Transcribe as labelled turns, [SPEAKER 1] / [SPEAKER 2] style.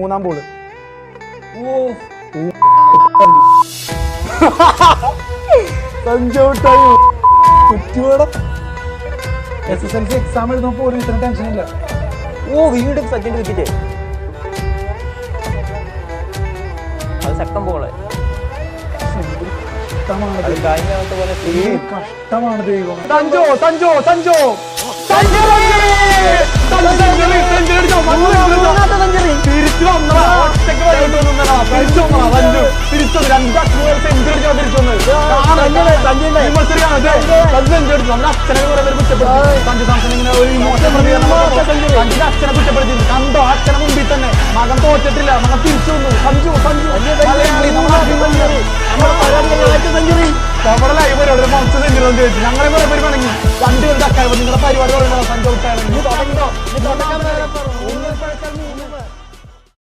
[SPEAKER 1] മൂന്നാം ball. SSLC exam എഴുതുമ്പോ പോലും ഇത്ര ടെൻഷൻ ഇല്ല.
[SPEAKER 2] വീണ്ടും സെക്കൻഡ് വിക്കറ്റ്. അത് സെക്കൻഡ് ബോള്.
[SPEAKER 1] കഷ്ടമാണ് ദൈവം. അച്ഛനെ കുറ്റപ്പെടുത്തി കണ്ടോ? അച്ഛനെ മുമ്പിൽ തന്നെ മകൻ തോറ്റിട്ടില്ല, മകൻ തിരിച്ചു വന്നു. നമ്മുടെ ലൈവ് ഒരു പത്ത് സെഞ്ചുറി ചോദിച്ചു. ഞങ്ങളെ കുറെ പേര് വേണമെങ്കിൽ 2 പേര് നിങ്ങളുടെ പരിപാടി തുടങ്ങണം. സഞ്ജു